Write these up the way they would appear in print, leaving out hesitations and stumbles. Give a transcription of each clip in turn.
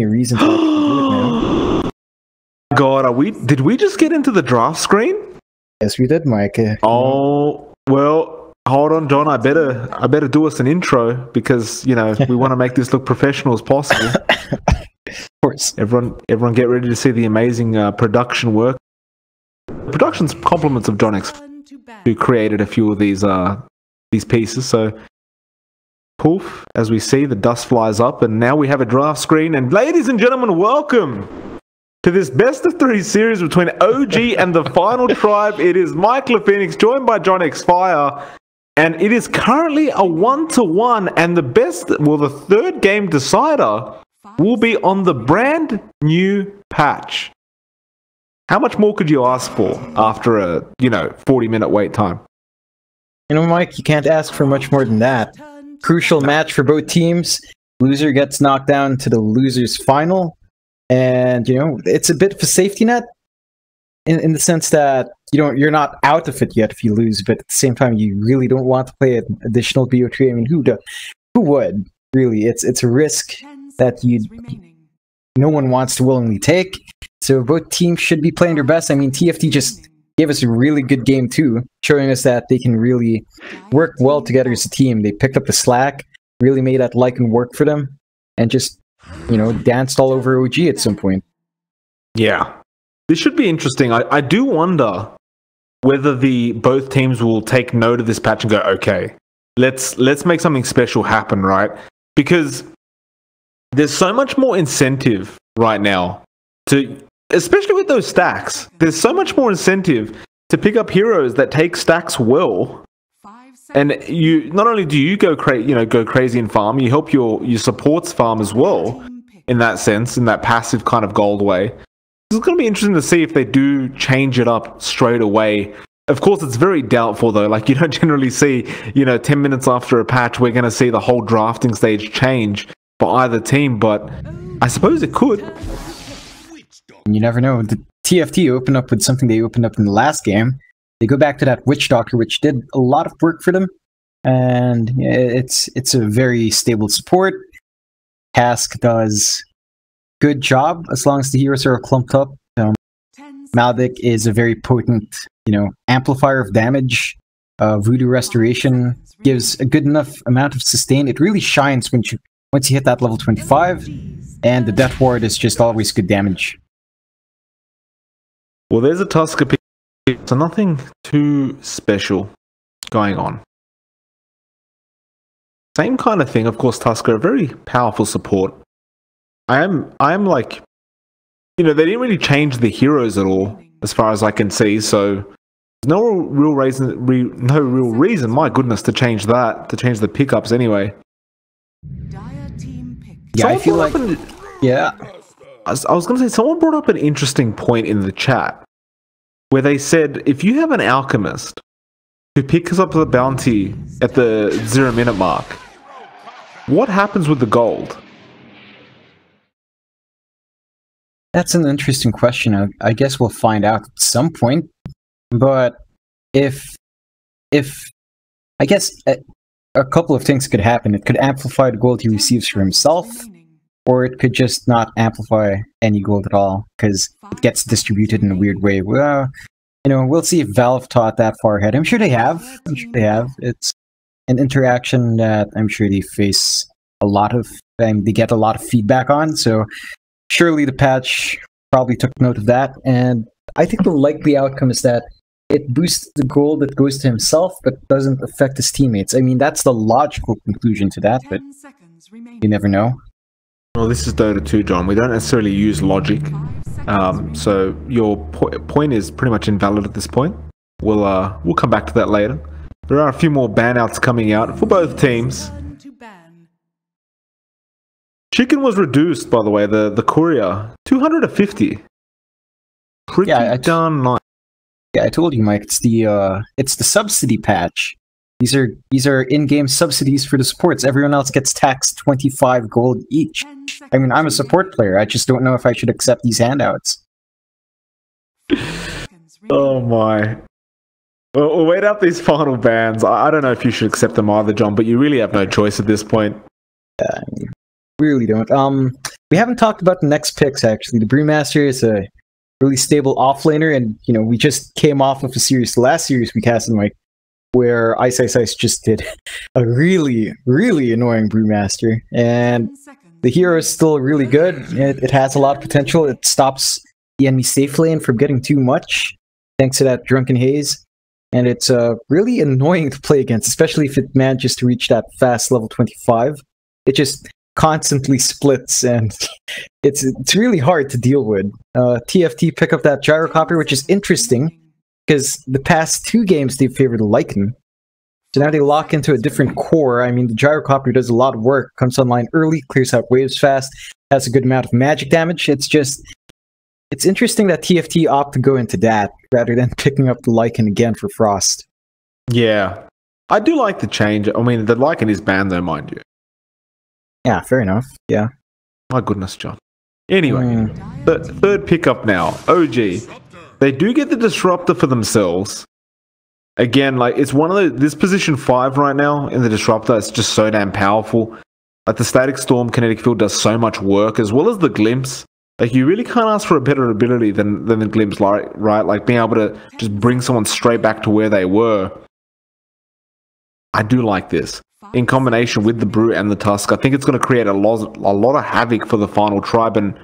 a reason to actually do it, man. God, did we just get into the draft screen? Yes, we did, Mike. Oh, well, hold on, John. I better do us an intro because, you know, we want to make this look professional as possible. Of course. Everyone get ready to see the amazing production work. The production's compliments of John X, who created a few of these pieces. So, poof, as we see, the dust flies up, and now we have a draft screen. And ladies and gentlemen, welcome to this best of 3 series between OG and the final tribe. It is Mike LaPhoenix joined by John X Fire, and it is currently a 1-1, and the third game decider will be on the brand new patch. How much more could you ask for after a 40-minute wait time? You know, Mike, you can't ask for much more than that. Crucial match for both teams. Loser gets knocked down to the loser's final. And, you know, it's a bit of a safety net in the sense that you're not out of it yet if you lose, but at the same time, you really don't want to play an additional BO3. I mean, who would, really? It's a risk that no one wants to willingly take. So both teams should be playing their best. I mean, TFT just gave us a really good game too, showing us that they can really work well together as a team. They picked up the slack, really made that Lycan work for them, and just danced all over OG at some point. Yeah. This should be interesting. I do wonder whether both teams will take note of this patch and go, okay, let's make something special happen, right? Because there's so much more incentive right now especially with those stacks, there's so much more incentive to pick up heroes that take stacks well. And not only do you go crazy and farm, you help your supports farm as well, in that sense, in that passive kind of gold way. It's going to be interesting to see if they do change it up straight away. Of course, it's very doubtful, though. Like, you don't generally see, 10 minutes after a patch, we're going to see the whole drafting stage change for either team, but I suppose it could. You never know. The TFT opened up with something they opened up in the last game. They go back to that Witch Doctor, which did a lot of work for them, and it's a very stable support. Cask does good job as long as the heroes are clumped up. Maldic is a very potent, amplifier of damage. Voodoo Restoration gives a good enough amount of sustain. It really shines once you hit that level 25, and the Death Ward is just always good damage. Well, there's a Tusker pick, so nothing too special going on. Same kind of thing, of course. Tusker, a very powerful support. I am like, they didn't really change the heroes at all, as far as I can see. So there's no real reason. My goodness, to change the pickups anyway. Yeah, I feel like, yeah. I was going to say, someone brought up an interesting point in the chat where they said, if you have an alchemist who picks up the bounty at the 0-minute mark, what happens with the gold? That's an interesting question. I guess we'll find out at some point. But if I guess a couple of things could happen. It could amplify the gold he receives for himself, or it could just not amplify any gold at all, because it gets distributed in a weird way. Well, we'll see if Valve thought that far ahead. I'm sure they have. It's an interaction that I'm sure they face they get a lot of feedback on, so surely the patch probably took note of that, and I think the likely outcome is that it boosts the gold that goes to himself, but doesn't affect his teammates. I mean, that's the logical conclusion to that, but you never know. Well, this is Dota 2, John. We don't necessarily use logic, so your point is pretty much invalid at this point. We'll come back to that later. There are a few more ban outs coming out for both teams. Chicken was reduced, by the way. The courier 250. Pretty darn nice. Yeah, I told you, Mike. It's the subsidy patch. These are in-game subsidies for the supports. Everyone else gets taxed 25 gold each. I mean, I'm a support player. I just don't know if I should accept these handouts. Oh my. We'll wait out these final bans. I don't know if you should accept them either, John, but you really have no choice at this point. Yeah, really don't. we haven't talked about the next picks, actually. The Brewmaster is a really stable offlaner, and, you know, we just came off of a series, the last series we cast in, like, where Ice just did a really, really annoying Brewmaster. And the hero is still really good. It has a lot of potential. It stops the enemy safe lane from getting too much, thanks to that Drunken Haze. And it's really annoying to play against, especially if it manages to reach that fast level 25. It just constantly splits, and it's really hard to deal with. TFT pick up that Gyrocopter, which is interesting, because the past 2 games they've favored Lycan. So now they lock into a different core. I mean, the Gyrocopter does a lot of work, comes online early, clears out waves fast, has a good amount of magic damage. It's interesting that TFT opt to go into that, rather than picking up the Lycan again for Frost. Yeah. I do like the change. I mean, the Lycan is banned though, mind you. Yeah, fair enough. Yeah. My goodness, John. Anyway, the third pickup now, OG. They do get the Disruptor for themselves. Again, like, it's one of this position 5 right now in the Disruptor. It's just so damn powerful. Like, the Static Storm Kinetic Field does so much work, as well as the Glimpse. Like, you really can't ask for a better ability than the Glimpse, right? Like, being able to just bring someone straight back to where they were. I do like this. In combination with the Brew and the Tusk, I think it's going to create a lot of havoc for the final tribe. And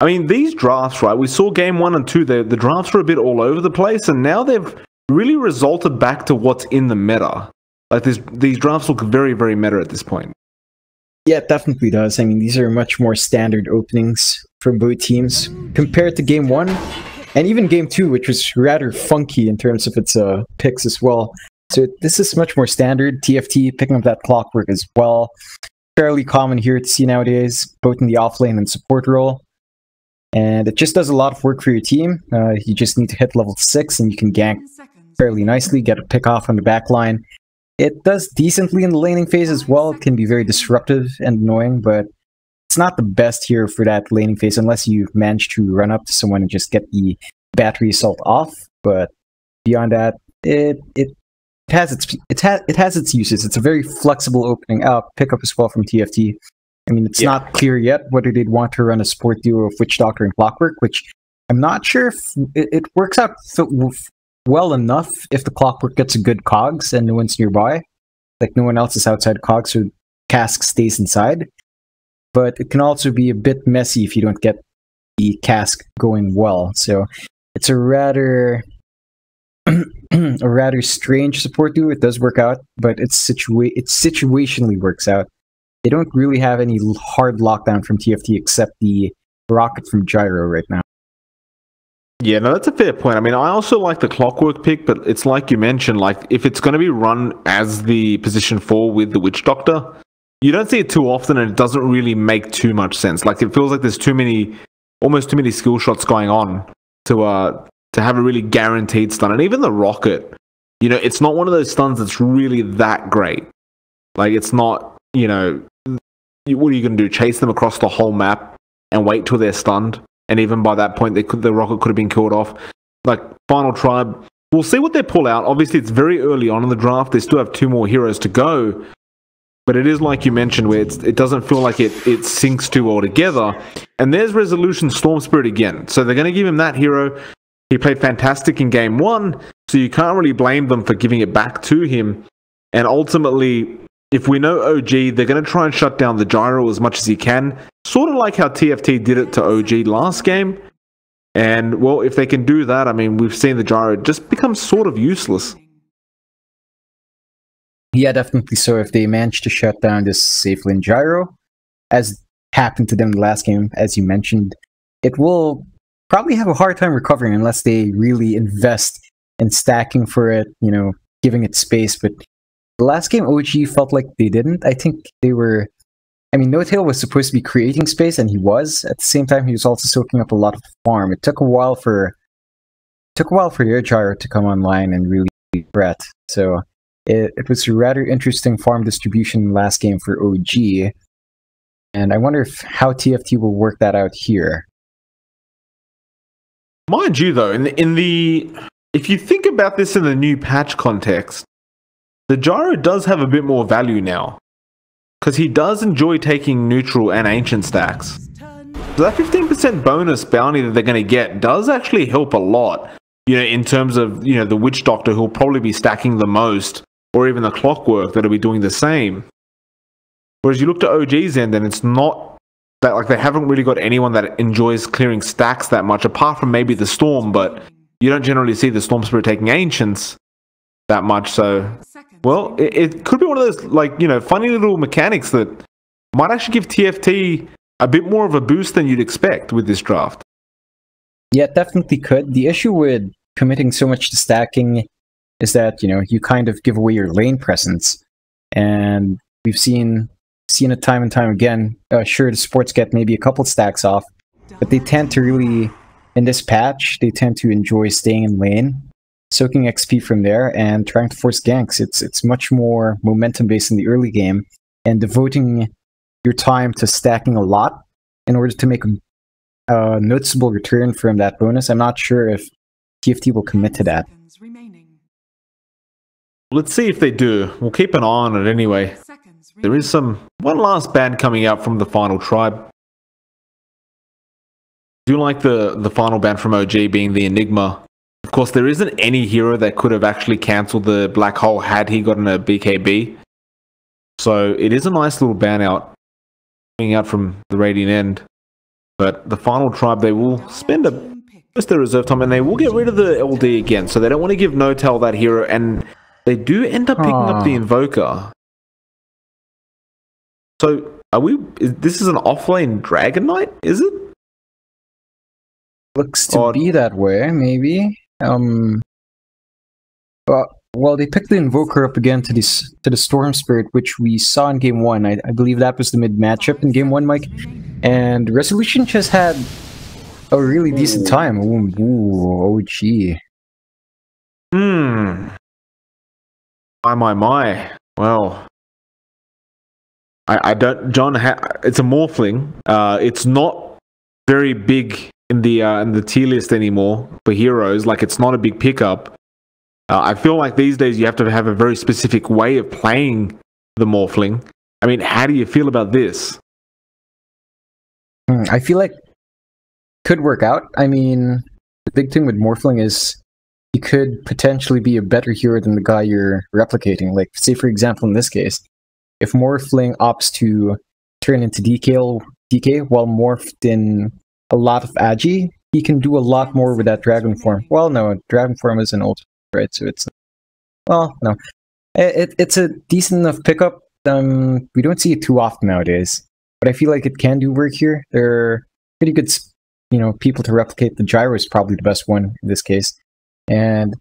I mean, these drafts, right? We saw game 1 and 2. The drafts were a bit all over the place, and now they've really resulted back to what's in the meta. Like, these drafts look very, very meta at this point. Yeah, it definitely does. I mean, these are much more standard openings for both teams compared to game 1 and even game 2, which was rather funky in terms of its picks as well. So this is much more standard. TFT picking up that Clockwork as well. Fairly common here to see nowadays, both in the offlane and support role. And it just does a lot of work for your team. You just need to hit level 6 and you can gank fairly nicely, get a pick off on the back line. It does decently in the laning phase as well. It can be very disruptive and annoying, but it's not the best hero for that laning phase unless you manage to run up to someone and just get the battery assault off. But beyond that, it has its uses. It's a very flexible opening pickup as well from TFT. I mean, it's not clear yet whether they'd want to run a support duo of Witch Doctor and Clockwork, which I'm not sure if it works out well enough if the Clockwork gets a good cogs and no one's nearby. Like, no one else is outside cogs, so cask stays inside. But it can also be a bit messy if you don't get the cask going well. So it's a rather strange support duo. It does work out, but it situationally works out. They don't really have any hard lockdown from TFT except the rocket from Gyro right now. Yeah, no, that's a fair point. I mean, I also like the Clockwork pick, but it's like you mentioned, like, if it's going to be run as the position 4 with the Witch Doctor, you don't see it too often, and it doesn't really make too much sense. Like, it feels like there's almost too many skill shots going on to have a really guaranteed stun. And even the rocket, you know, it's not one of those stuns that's really that great. Like, it's not, you know, what are you going to do? Chase them across the whole map and wait till they're stunned? And even by that point, the rocket could have been killed off. Like, Final Tribe, we'll see what they pull out. Obviously, it's very early on in the draft. They still have 2 more heroes to go. But it is like you mentioned, where it doesn't feel like it syncs too well together. And there's Resolution Storm Spirit again. So they're going to give him that hero. He played fantastic in game 1, so you can't really blame them for giving it back to him. And ultimately, if we know OG, they're going to try and shut down the Gyro as much as he can. Sort of like how TFT did it to OG last game. And, well, if they can do that, I mean, we've seen the Gyro just become sort of useless. Yeah, definitely so. If they manage to shut down this safe lane Gyro, as happened to them the last game, as you mentioned, it will probably have a hard time recovering unless they really invest in stacking for it, you know, giving it space. But the last game, OG felt like they didn't. I think they were... I mean, No-Tail was supposed to be creating space, and he was. At the same time, he was also soaking up a lot of farm. It took a while for their Gyro to come online and really threat. So it was a rather interesting farm distribution last game for OG. And I wonder how TFT will work that out here. Mind you, though, if you think about this in the new patch context, the Gyro does have a bit more value now, because he does enjoy taking neutral and ancient stacks. So that 15% bonus bounty that they're going to get does actually help a lot, you know, in terms of, you know, the Witch Doctor who'll probably be stacking the most, or even the Clockwork that'll be doing the same. Whereas you look to OG's end and it's not that, like, they haven't really got anyone that enjoys clearing stacks that much, apart from maybe the Storm, but you don't generally see the Storm Spirit taking Ancients that much, so, well, it could be one of those, like, you know, funny little mechanics that might actually give TFT a bit more of a boost than you'd expect with this draft. Yeah, it definitely could. The issue with committing so much to stacking is that, you know, you kind of give away your lane presence. And we've seen it time and time again. Sure, the supports get maybe a couple stacks off, but they tend to really, in this patch, they tend to enjoy staying in lane, soaking XP from there, and trying to force ganks. It's much more momentum-based in the early game, and devoting your time to stacking a lot in order to make a noticeable return from that bonus. I'm not sure if TFT will commit to that. Let's see if they do. We'll keep an eye on it anyway. There is one last ban coming out from the final tribe. I do like the final ban from OG being the Enigma. Of course, there isn't any hero that could have actually cancelled the Black Hole had he gotten a BKB. So it is a nice little ban out from the Radiant End. But the final tribe, they will spend most of their reserve time, and they will get rid of the LD again. So they don't want to give No-Tail that hero, and they do end up picking up the Invoker. So this is an offlane Dragon Knight, is it? Looks to be that way, maybe. Well, they picked the Invoker up again to the Storm Spirit, which we saw in Game 1. I believe that was the mid matchup in Game 1, Mike. And Resolution just had a really decent time. Ooh, OG. My. Well, I don't. John, it's a Morphling. It's not very big in the tier list anymore for heroes. Like, it's not a big pickup. I feel like these days you have to have a very specific way of playing the Morphling. I mean, how do you feel about this? I feel like it could work out. I mean, the big thing with Morphling is he could potentially be a better hero than the guy you're replicating. Like, say for example, in this case, if Morphling opts to turn into DK while morphed in a lot of Agi, he can do a lot more with that Dragon form. Well, no, Dragon form is an ult, right? So it's, well, no. It's a decent enough pickup. We don't see it too often nowadays, but I feel like it can do work here. There are pretty good, you know, people to replicate. The Gyro is probably the best one in this case, and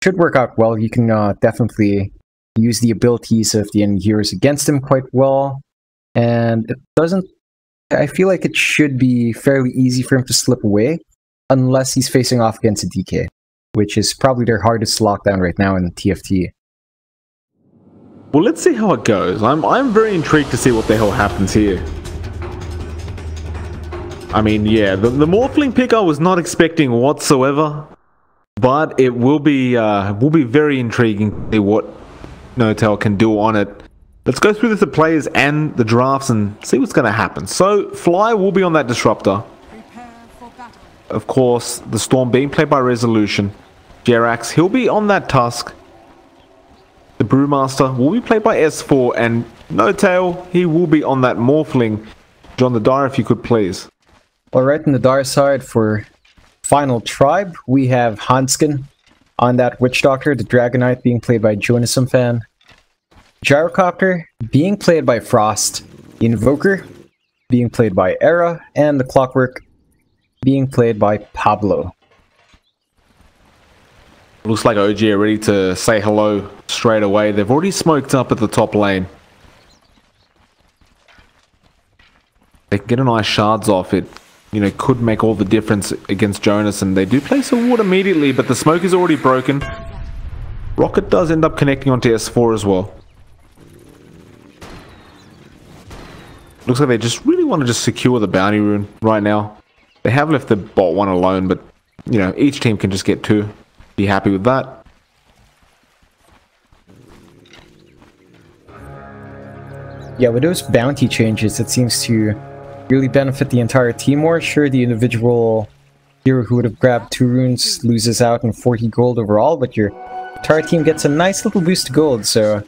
should work out well. You can definitely use the abilities of the enemy heroes against him quite well, and it doesn't. I feel like it should be fairly easy for him to slip away, unless he's facing off against a DK, which is probably their hardest lockdown right now in TFT. Well, let's see how it goes. I'm very intrigued to see what the hell happens here. I mean, yeah, the Morphling pick I was not expecting whatsoever, but it will be very intriguing to see what No-Tail can do on it. Let's go through the players and the drafts and see what's going to happen. So, Fly will be on that Disruptor. Of course, the Storm being played by Resolution. Jerax, he'll be on that Tusk. The Brewmaster will be played by S4, and No-Tail, he will be on that Morphling. John the Dire, if you could please. Alright, on the Dire side for Final Tribe, we have Hanskin on that Witch Doctor, the Dragon Knight being played by Jonasum Fan. Gyrocopter being played by Frost, Invoker being played by Era, and the Clockwork being played by Pablo. Looks like OG are ready to say hello straight away. They've already smoked up at the top lane. They can get a nice shards off it. You know, could make all the difference against Jonas, and they do place a ward immediately, but the smoke is already broken. Rocket does end up connecting onto S4 as well. Looks like they just really want to just secure the bounty rune right now. They have left the bot one alone, but, you know, each team can just get two. Be happy with that. Yeah, with those bounty changes, it seems to really benefit the entire team more. Sure, the individual hero who would have grabbed 2 runes loses out in 40 gold overall, but your entire team gets a nice little boost to gold, so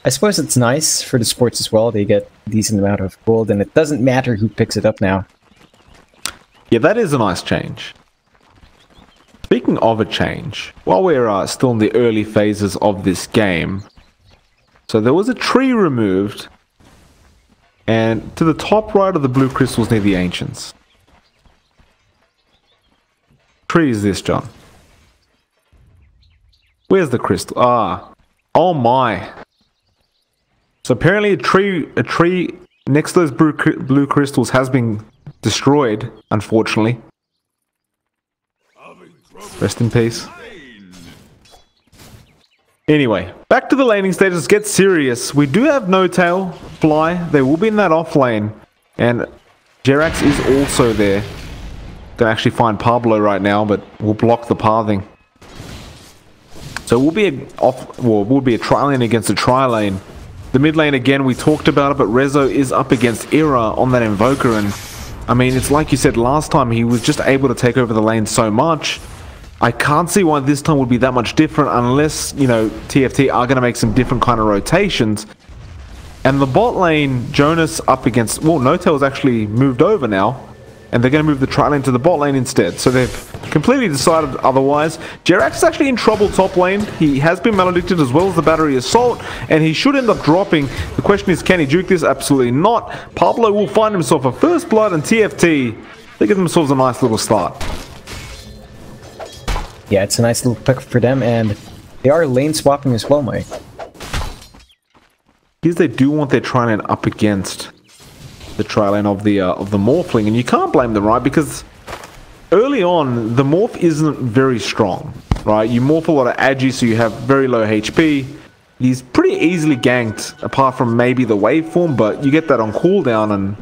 I suppose it's nice for the sports as well. They get a decent amount of gold, and it doesn't matter who picks it up now. Yeah, that is a nice change. Speaking of a change, while we're still in the early phases of this game, so there was a tree removed, and to the top right of the blue crystals near the ancients. Tree is this, John? Where's the crystal? Ah, oh my! So apparently a tree next to those blue crystals has been destroyed, unfortunately. Rest in peace. Anyway, back to the laning stages. Let's get serious. We do have No Tail, Fly. They will be in that off lane. And Jerax is also there. Gonna actually find Pablo right now, but we'll block the pathing. So we'll be a tri lane against a tri lane. The mid lane again, we talked about it, but Rezo is up against Era on that Invoker, and I mean, it's like you said last time, he was just able to take over the lane so much. I can't see why this time would be that much different unless, you know, TFT are going to make some different kind of rotations. And the bot lane, Jonas up against, well, No-Tail's actually moved over now, and they're going to move the tri lane to the bot lane instead. So they've completely decided otherwise. Jerax is actually in trouble top lane. He has been maledicted as well as the battery assault, and he should end up dropping. The question is, can he juke this? Absolutely not. Pablo will find himself a first blood, and TFT, they give themselves a nice little start. Yeah, it's a nice little pick for them, and they are lane swapping as well, Mike. Because they do want their tri lane up against the tri lane of the Morphling, and you can't blame them, right? Because early on, the Morph isn't very strong, right? You morph a lot of Agi, so you have very low HP. He's pretty easily ganked, apart from maybe the waveform, but you get that on cooldown, and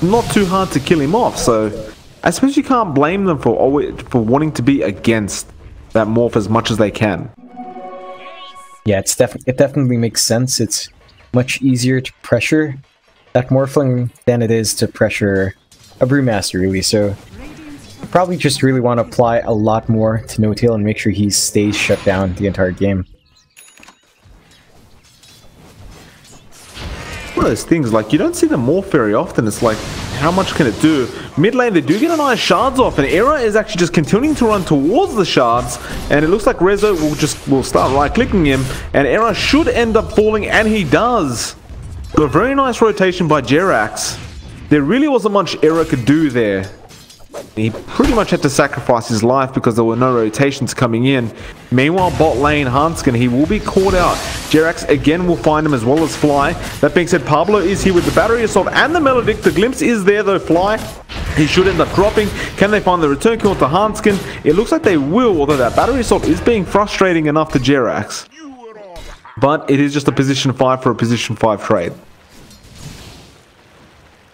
not too hard to kill him off, so I suppose you can't blame them for wanting to be against that morph as much as they can. Yeah, it definitely makes sense. It's much easier to pressure that morphling than it is to pressure a Brewmaster, really. So you probably just really want to apply a lot more to No-Tail and make sure he stays shut down the entire game. One of those things, like, you don't see the morph very often. It's like, how much can it do? Mid lane, they do get a nice shards off, and Era is actually just continuing to run towards the shards, and it looks like Rezo will start right-clicking him, and Era should end up falling, and he does. Got a very nice rotation by Jerax. There really wasn't much Era could do there. He pretty much had to sacrifice his life because there were no rotations coming in. Meanwhile, bot lane, Hanskin, he will be caught out. Jerax again will find him as well as Fly. That being said, Pablo is here with the battery assault and the Melodic. The glimpse is there though, Fly. He should end up dropping. Can they find the return kill to Hanskin? It looks like they will, although that battery assault is being frustrating enough to Jerax. But it is just a position 5 for a position 5 trade.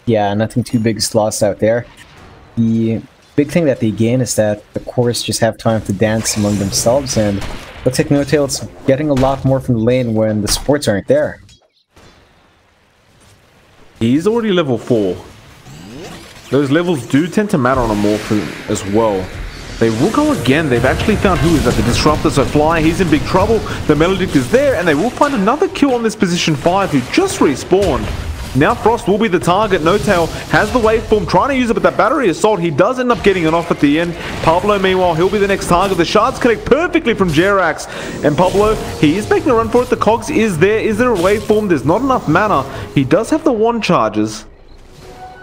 Yeah, nothing too big is lost out there. The big thing that they gain is that the cores just have time to dance among themselves, and looks like No-Tail's getting a lot more from the lane when the supports aren't there. He's already level 4. Those levels do tend to matter on a morph as well. They will go again. They've actually found who is at the Disruptor, so Fly, he's in big trouble. The Melodic is there, and they will find another kill on this position 5 who just respawned. Now Frost will be the target. No-Tail has the waveform, trying to use it, but that battery assault, he does end up getting it off at the end. Pablo, meanwhile, he'll be the next target. The shards connect perfectly from Jerax. And Pablo, he is making a run for it. The cogs is there. Is there a waveform? There's not enough mana. He does have the wand charges,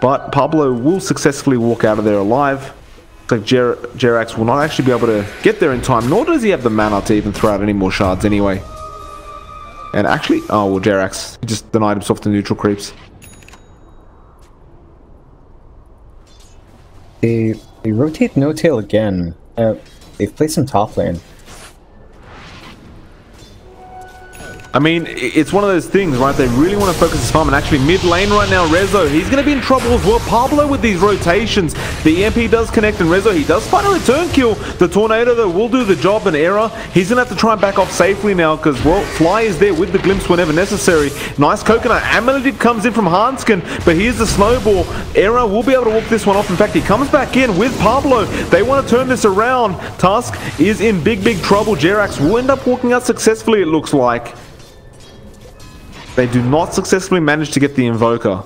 but Pablo will successfully walk out of there alive. Looks like Jerax will not actually be able to get there in time, nor does he have the mana to even throw out any more shards anyway. And actually, oh well, Jerax, he just denied himself to neutral creeps. They rotate No-Tail again. They've played some top lane. I mean, it's one of those things, right? They really want to focus his farm, and actually mid lane right now, Rezo, he's going to be in trouble as well. Pablo with these rotations. The EMP does connect, and Rezo, he does find a return kill. The Tornado, though, will do the job, and Era, he's going to have to try and back off safely now, because, well, Fly is there with the glimpse whenever necessary. Nice coconut. Amelodip comes in from Hanskin, but here's the snowball. Era will be able to walk this one off. In fact, he comes back in with Pablo. They want to turn this around. Tusk is in big trouble. Jerax will end up walking out successfully, it looks like. They do not successfully manage to get the Invoker.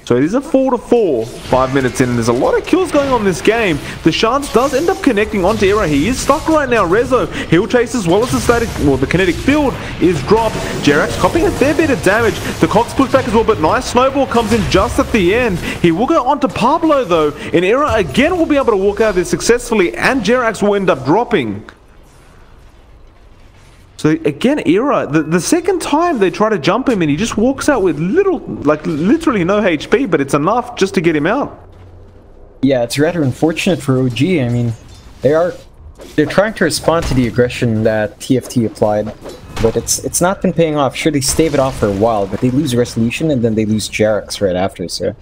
So it is a 4-4, 5 minutes in, and there's a lot of kills going on in this game. The Shards does end up connecting onto Era. He is stuck right now. Rezo, he'll chase as well as the static, well, the kinetic field is dropped. Jerax copying a fair bit of damage. The Cox push back as well, but nice snowball comes in just at the end. He will go onto Pablo though, and Era again will be able to walk out of this successfully, and Jerax will end up dropping. So again, Era, the second time they try to jump him and he just walks out with little, like literally no HP, but it's enough just to get him out. Yeah, it's rather unfortunate for OG. I mean, they're trying to respond to the aggression that TFT applied, but it's not been paying off. Sure, they stave it off for a while, but they lose Resolution and then they lose Jerax right after, so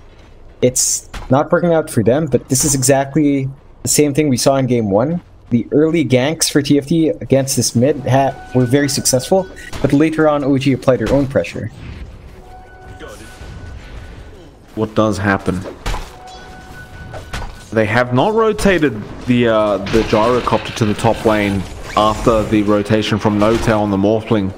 it's not working out for them, but this is exactly the same thing we saw in Game 1. The early ganks for TFT against this mid were very successful, but later on OG applied their own pressure. What does happen? They have not rotated the gyrocopter to the top lane after the rotation from Notel on the Morphling.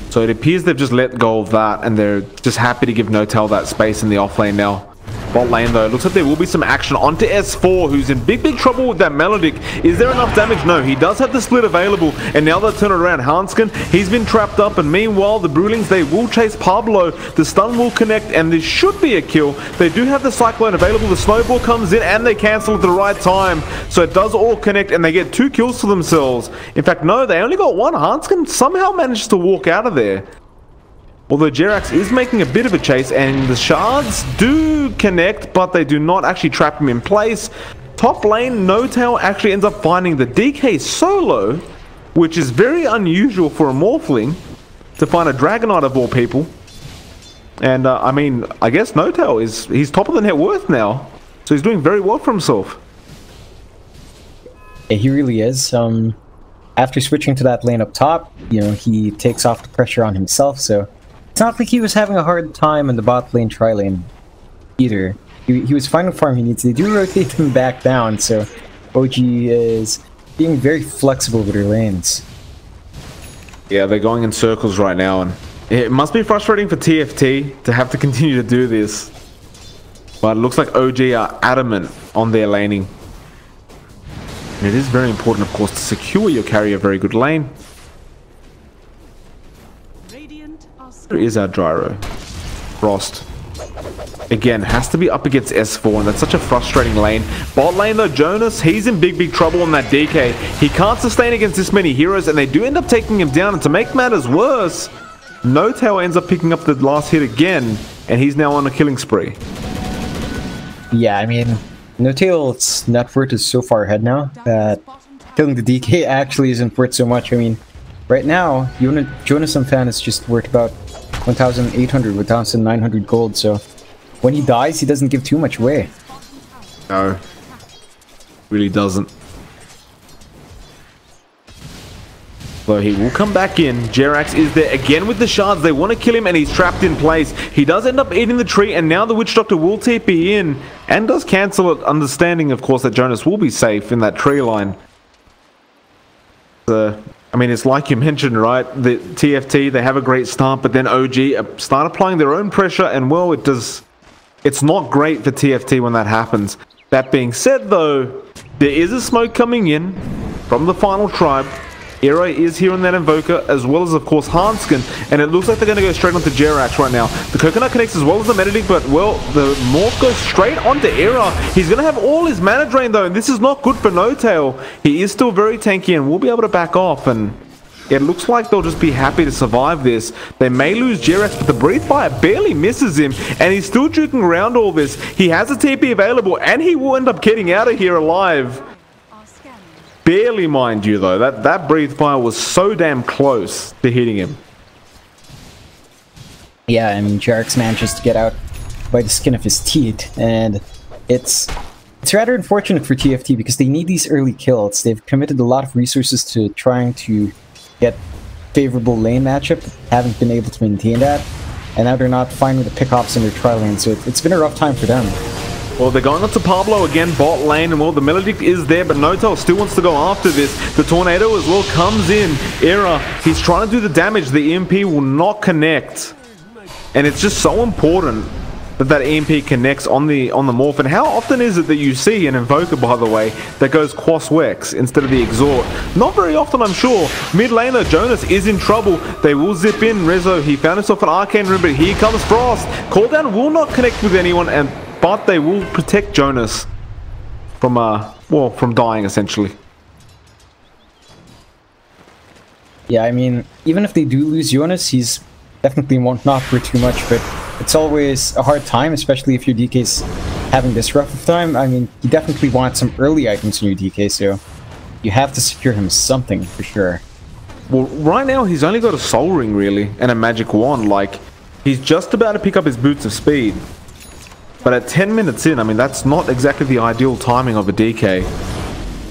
So it appears they've just let go of that, and they're just happy to give Notel that space in the off lane now. Bot lane though, looks like there will be some action onto S4, who's in big trouble with that Melodic. Is there enough damage? No, he does have the split available, and now they'll turn it around. Hanskin, he's been trapped up, and meanwhile the Brewlings, they will chase Pablo. The stun will connect, and this should be a kill. They do have the Cyclone available. The Snowball comes in, and they cancel at the right time. So it does all connect, and they get 2 kills for themselves. In fact, no, they only got 1. Hanskin somehow managed to walk out of there. Although Jerax is making a bit of a chase, and the Shards do connect, but they do not actually trap him in place. Top lane, Notel actually ends up finding the DK solo, which is very unusual for a Morphling to find a Dragonite of all people. And I mean, I guess Notel he's top of the net worth now, so he's doing very well for himself. Yeah, he really is. After switching to that lane up top, you know, he takes off the pressure on himself, so it's not like he was having a hard time in the bot lane tri lane either. He was finding farm he needs. They do rotate him back down, so OG is being very flexible with their lanes. Yeah, they're going in circles right now, and it must be frustrating for TFT to have to continue to do this. But it looks like OG are adamant on their laning. And it is very important, of course, to secure your carry a very good lane. There is our Gyro. Frost. Again, has to be up against S4, and that's such a frustrating lane. Bot lane though, Jonas, he's in big trouble on that DK. He can't sustain against this many heroes, and they do end up taking him down. And to make matters worse, Notel ends up picking up the last hit again, and he's now on a killing spree. Yeah, I mean, Notel's net worth is so far ahead now that killing the DK actually isn't worth so much. I mean, right now, Jonas and Fan is just worth about 1,800, 1,900 gold, so when he dies, he doesn't give too much away. No, really doesn't. Though he will come back in. Jerax is there again with the Shards. They want to kill him, and he's trapped in place. He does end up eating the tree, and now the Witch Doctor will TP in and does cancel it, understanding, of course, that Jonas will be safe in that tree line. I mean, it's like you mentioned, right? The TFT, they have a great start, but then OG start applying their own pressure, and well, it's not great for TFT when that happens. That being said, though, there is a smoke coming in from the final tribe. Era is here on that Invoker, as well as, of course, Hanskin, and it looks like they're going to go straight onto Jerax right now. The Coconut connects as well as the Medic, but, well, the Morph goes straight onto Era. He's going to have all his mana drain, though, and this is not good for Notel. He is still very tanky and will be able to back off, and it looks like they'll just be happy to survive this. They may lose Jerax, but the Breathe Fire barely misses him, and he's still juking around all this. He has a TP available, and he will end up getting out of here alive. Barely, mind you, though. That Breathe Fire was so damn close to hitting him. Yeah, I mean, Jarix manages to get out by the skin of his teeth, and it's rather unfortunate for TFT because they need these early kills. They've committed a lot of resources to trying to get favorable lane matchup, haven't been able to maintain that, and now they're not finding the pickoffs in their tri lane, so it's been a rough time for them. Well, they're going up to Pablo again, bot lane, and well, the Melodic is there, but Notel still wants to go after this. The Tornado as well comes in. Era, he's trying to do the damage. The EMP will not connect. And it's just so important that EMP connects on the Morph. And how often is it that you see an Invoker, by the way, that goes Quas Wex instead of the Exhort? Not very often, I'm sure. Mid laner, Jonas is in trouble. They will zip in. Rezo, he found himself an Arcane Rune, but here comes Frost. Call down will not connect with anyone, but they will protect Jonas from from dying, essentially. Yeah, I mean, even if they do lose Jonas, he's definitely won't knock for too much, but it's always a hard time, especially if your DK's having this rough of time. I mean, you definitely want some early items in your DK, so you have to secure him something for sure. Well, right now he's only got a Soul Ring, really, and a Magic Wand. Like, he's just about to pick up his Boots of Speed. But at 10 minutes in, I mean, that's not exactly the ideal timing of a DK.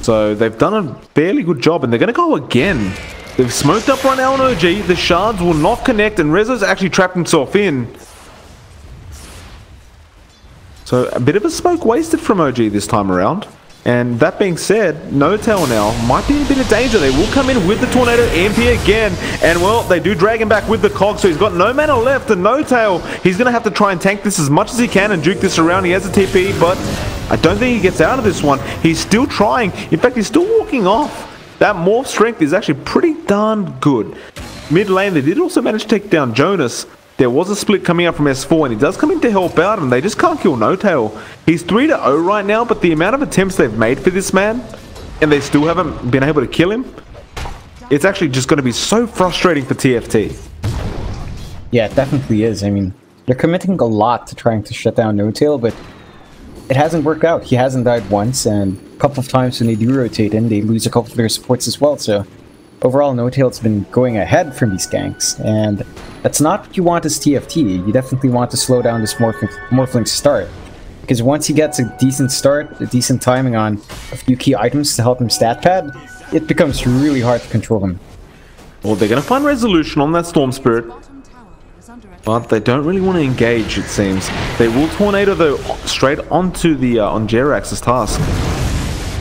So they've done a fairly good job, and they're going to go again. They've smoked up right now on OG. The shards will not connect, and Rezo's actually trapped himself in. So a bit of a smoke wasted from OG this time around. And that being said, Notel now might be in a bit of danger. They will come in with the Tornado EMP again. And well, they do drag him back with the Cog, so he's got no mana left. And Notel, he's going to have to try and tank this as much as he can and juke this around. He has a TP, but I don't think he gets out of this one. He's still trying. In fact, he's still walking off. That Morph strength is actually pretty darn good. Mid lane, they did also manage to take down Jonas. There was a split coming up from S4, and he does come in to help out, and they just can't kill Notel. He's 3-0 right now, but the amount of attempts they've made for this man, and they still haven't been able to kill him, it's actually just going to be so frustrating for TFT. Yeah, it definitely is. I mean, they're committing a lot to trying to shut down Notel, but it hasn't worked out. He hasn't died once, and a couple of times when they do rotate in, they lose a couple of their supports as well, so overall, Notel's been going ahead from these ganks, and that's not what you want as TFT. You definitely want to slow down this Morphling start, because once he gets a decent start, a decent timing on a few key items to help him stat pad, it becomes really hard to control him. Well, they're going to find resolution on that Storm Spirit, but they don't really want to engage, it seems. They will Tornado, though, straight onto the on Jerax's task.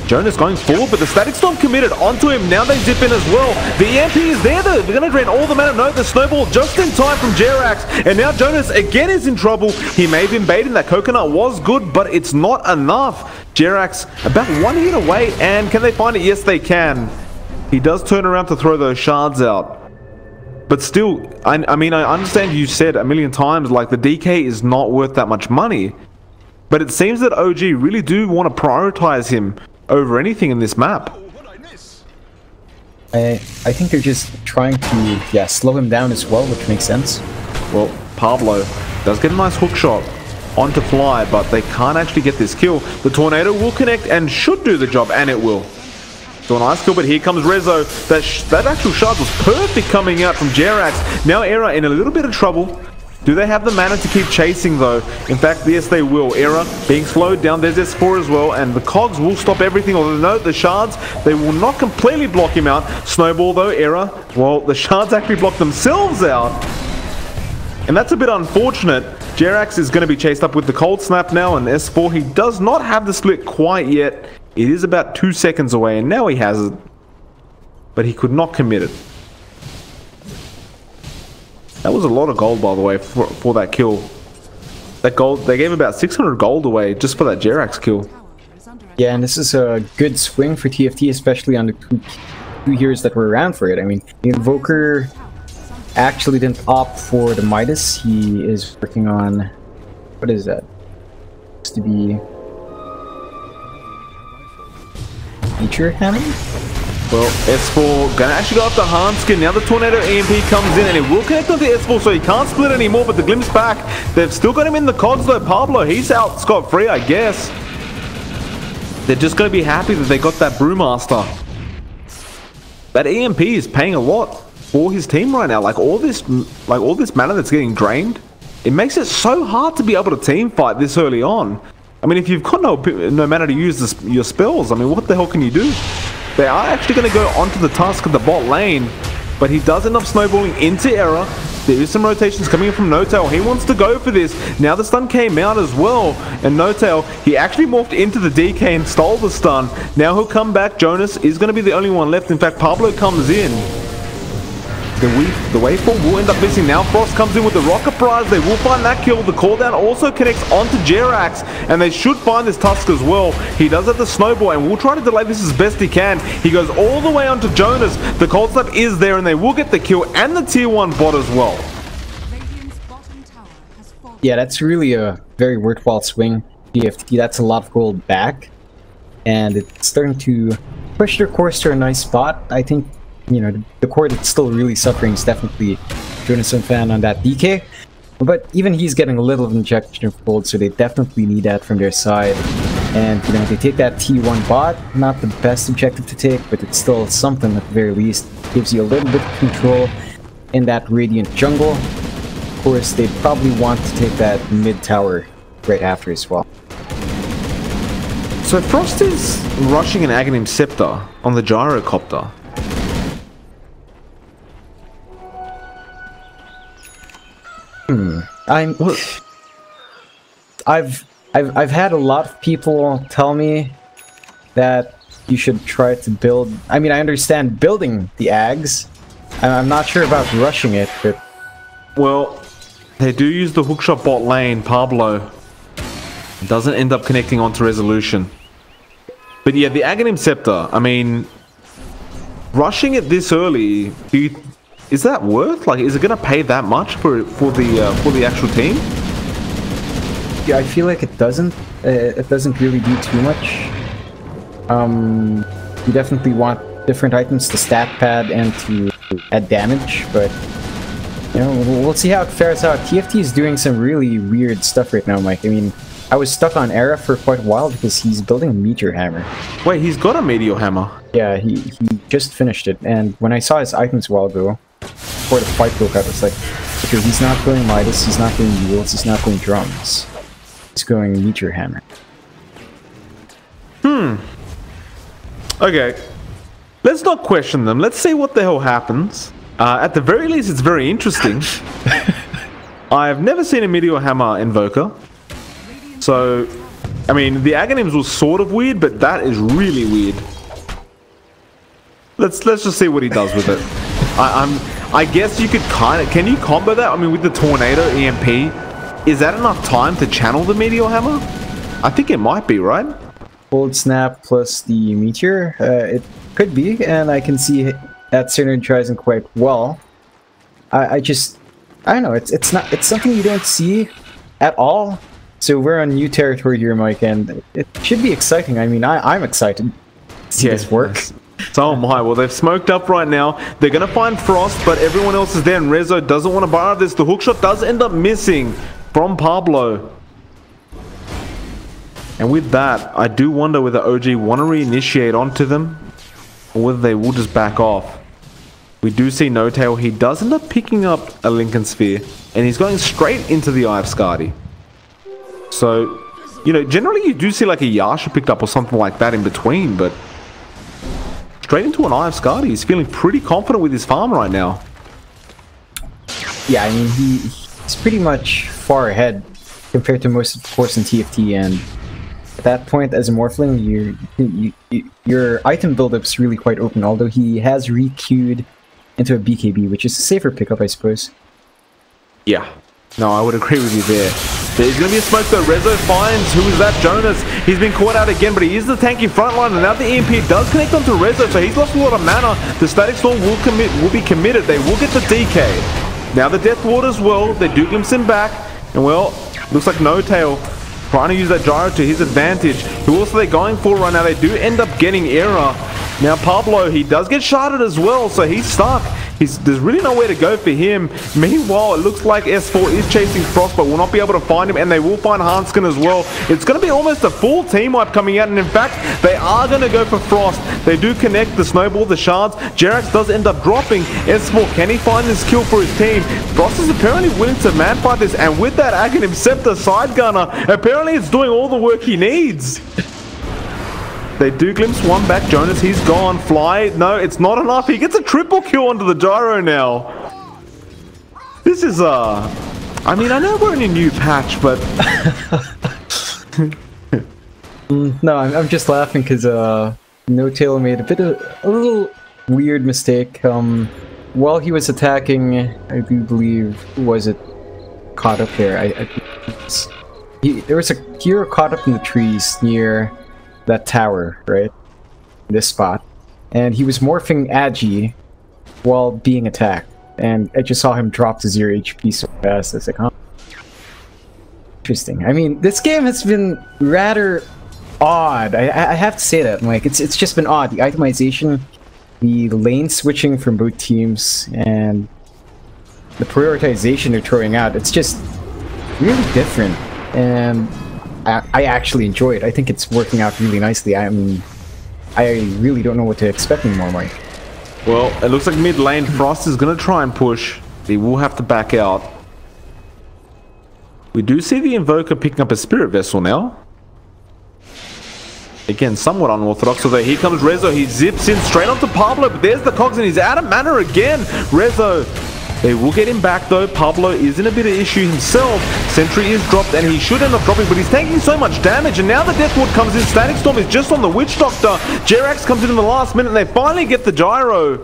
Jonas going forward, but the Static Storm committed onto him. Now they zip in as well. The EMP is there, though. They're going to drain all the mana. No, the Snowball just in time from Jerax. And now Jonas again is in trouble. He may have been baiting. That Coconut was good, but it's not enough. Jerax about one hit away, and can they find it? Yes, they can. He does turn around to throw those shards out. But still, I mean, I understand you said a million times, like, the DK is not worth that much money. But it seems that OG really do want to prioritize him over anything in this map. I think they're just trying to, slow him down as well, which makes sense. Well, Pablo does get a nice hook shot onto Fly, but they can't actually get this kill. The Tornado will connect and should do the job, and it will. So a nice kill, but here comes Rezo. That actual shard was perfect coming out from Jerax. Now Era in a little bit of trouble. Do they have the mana to keep chasing, though? In fact, yes, they will. Era being slowed down. There's S4 as well, and the Cogs will stop everything. Although, no, the shards, they will not completely block him out. Snowball, though, Era, well, the shards actually block themselves out. And that's a bit unfortunate. Jerax is going to be chased up with the Cold Snap now, and S4, he does not have the split quite yet. It is about 2 seconds away, and now he has it. But he could not commit it. That was a lot of gold, by the way, for that kill. That gold, they gave about 600 gold away just for that Jerax kill. Yeah, and this is a good swing for TFT, especially on the two heroes that were around for it. I mean, the Invoker actually didn't opt for the Midas. He is working on... what is that? It's to be... Feature Hammer? Well, S4 gonna actually go after Hanskin. Now the Tornado EMP comes in, and it will connect onto S4, so he can't split anymore, but the Glimpse back. They've still got him in the Cogs, though. Pablo, he's out scot-free, I guess. They're just gonna be happy that they got that Brewmaster. That EMP is paying a lot. for his team right now. Like all this mana that's getting drained, it makes it so hard to be able to team fight this early on. I mean, if you've got no mana to use your spells, I mean, what the hell can you do? They are actually going to go onto the Tusk at the bot lane, but he does end up snowballing into Era. There is some rotations coming in from No-Tail. He wants to go for this. Now the stun came out as well, and No-Tail, he actually morphed into the DK and stole the stun. Now he'll come back. Jonas is going to be the only one left. In fact, Pablo comes in. The waveform will end up missing. Now Frost comes in with the rocket prize. They will find that kill. The cooldown also connects onto Jerax, and they should find this Tusk as well. He does have the snowball and will try to delay this as best he can. He goes all the way onto Jonas. The cold snap is there, and they will get the kill and the tier 1 bot as well. Yeah, that's really a very worthwhile swing. BFT, that's a lot of gold back, and it's starting to push their course to a nice spot. I think, you know, the core that's still really suffering is definitely Jonas and Fan on that DK. But even he's getting a little injection of gold, so they definitely need that from their side. And, you know, they take that T1 bot, not the best objective to take, but it's still something at the very least. Gives you a little bit of control in that Radiant jungle. Of course, they probably want to take that mid tower right after as well. So Frost is rushing an Aghanim Scepter on the Gyrocopter. I've had a lot of people tell me that you should try to build. I mean, I understand building the Ags. I'm not sure about rushing it, but well, they do use the hookshot bot lane. Pablo doesn't end up connecting onto Resolution. But yeah, the Aghanim Scepter. I mean, rushing it this early, is that worth? Like, is it going to pay that much for the actual team? Yeah, I feel like it doesn't. It doesn't really do too much. You definitely want different items to stat pad and to add damage, but you know, we'll see how it fares out. TFT is doing some really weird stuff right now, Mike. I mean, I was stuck on Era for quite a while because he's building a Meteor Hammer. Wait, he's got a Meteor Hammer? Yeah, he just finished it, and when I saw his items a while ago, before the fight broke out, it's like, okay, he's not going Midas, he's not going Mules, he's not going Drums. He's going Meteor Hammer. Okay. Let's not question them. Let's see what the hell happens. At the very least, it's very interesting. I've never seen a Meteor Hammer Invoker. So, I mean, the Aghanims was sort of weird, but that is really weird. Let's just see what he does with it. I guess you could kind of... Can you combo that? I mean, with the Tornado EMP, is that enough time to channel the Meteor Hammer? I think it might be, right? Cold Snap plus the Meteor? It could be, and I can see that synergizing quite well. I don't know, it's something you don't see at all. So we're on new territory here, Mike, and it should be exciting. I mean, I'm excited to see this work. So am I. Well, they've smoked up right now. They're going to find Frost, but everyone else is there, and Rezo doesn't want to borrow this. The hookshot does end up missing from Pablo. And with that, I do wonder whether OG want to reinitiate onto them, or whether they will just back off. We do see No-Tail. He does end up picking up a Lincoln Sphere, and he's going straight into the Eye of Skadi. So, you know, generally you do see like a Yasha picked up or something like that in between, but straight into an Eye of Skadi. He's feeling pretty confident with his farm right now. Yeah, I mean, he's pretty much far ahead compared to most of the course in TFT, and at that point, as a Morphling, your item build-up is really quite open, although he has re-queued into a BKB, which is a safer pickup, I suppose. Yeah. No, I would agree with you there. There's going to be a smoke though. Rezo finds, who is that? Jonas. He's been caught out again, but he is the tanky frontline, and now the EMP does connect onto Rezo, so he's lost a lot of mana. The Static Storm will be committed. They will get the DK. Now the Death Ward as well. They do glimpse him back, and well, looks like No-Tail trying to use that gyro to his advantage. Who else are they going for right now? They do end up getting Era. Now Pablo, he does get sharded as well, so he's stuck. There's really nowhere to go for him. Meanwhile, it looks like S4 is chasing Frost, but will not be able to find him, and they will find Hanskin as well. It's going to be almost a full team wipe coming out, and in fact, they are going to go for Frost. They do connect the snowball, the shards. Jerax does end up dropping. S4, can he find this kill for his team? Frost is apparently willing to man fight this, and with that Aghanim Scepter side gunner, apparently it's doing all the work he needs. They do glimpse one back. Jonas, he's gone. Fly. No, it's not enough. He gets a triple kill onto the gyro now. This is, I mean, I know we're in a new patch, but... No, I'm just laughing because, No-Tail made a little weird mistake. While he was attacking, I do believe, who was it caught up there? There was a hero caught up in the trees near that tower, right? This spot. And he was morphing Agi while being attacked. And I just saw him drop to 0 HP so fast. I was like, huh? Interesting. I mean, this game has been rather odd. I have to say that. Like, it's just been odd. The itemization, the lane switching from both teams, and the prioritization they're throwing out. It's just really different. And I actually enjoy it. I think it's working out really nicely. I mean, I really don't know what to expect anymore, Mike. Well, it looks like mid lane Frost is going to try and push. He will have to back out. We do see the Invoker picking up a Spirit Vessel now. Again, somewhat unorthodox, although here comes Rezo. He zips in straight onto Pablo, but there's the cogs and he's out of mana again. Rezo, they will get him back though. Pablo is in a bit of issue himself. Sentry is dropped and he should end up dropping, but he's taking so much damage, and now the Deathward comes in. Static Storm is just on the Witch Doctor. Jerax comes in the last minute and they finally get the gyro.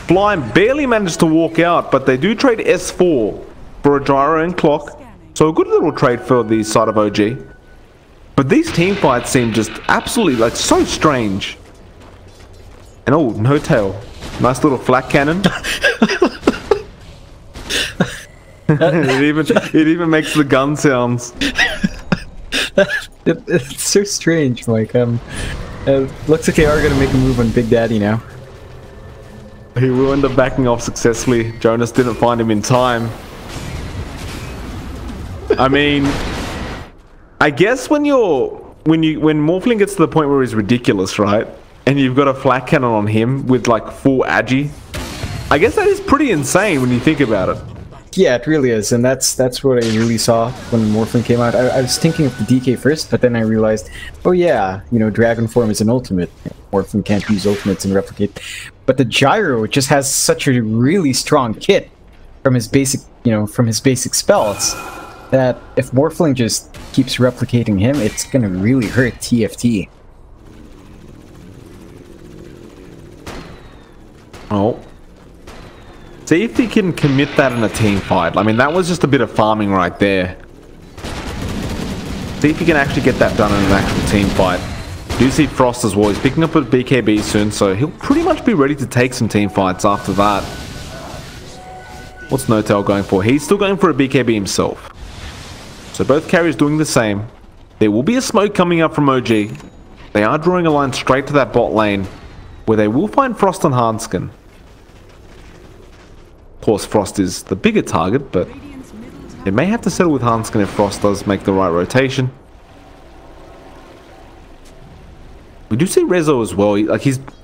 Blind barely managed to walk out, but they do trade S4 for a gyro and clock. So a good little trade for the side of OG. But these team fights seem just absolutely like so strange. And oh, No-Tail. Nice little flak cannon. it even makes the gun sounds. It's so strange, Mike. Looks like they are gonna make a move on Big Daddy now. He will end up backing off successfully. Jonas didn't find him in time. I mean, I guess when Morphling gets to the point where he's ridiculous, right? And you've got a flak cannon on him with like full agi, I guess that is pretty insane when you think about it. Yeah, it really is, and that's what I really saw when Morphling came out. I was thinking of the DK first, but then I realized, oh yeah, you know, Dragon Form is an ultimate. Morphling can't use ultimates and replicate. But the gyro just has such a really strong kit from his basic, from his basic spells, that if Morphling just keeps replicating him, it's gonna really hurt TFT. Oh. See if he can commit that in a team fight. I mean, that was just a bit of farming right there. See if he can actually get that done in an actual team fight. Do see Frost as well. He's picking up at BKB soon, so he'll pretty much be ready to take some team fights after that. What's No-Tail going for? He's still going for a BKB himself. So both carriers doing the same. There will be a smoke coming up from OG. They are drawing a line straight to that bot lane, where they will find Frost and Hanskin. Of course, Frost is the bigger target, but they may have to settle with Hanskin if Frost does make the right rotation. We do see Rezo as well.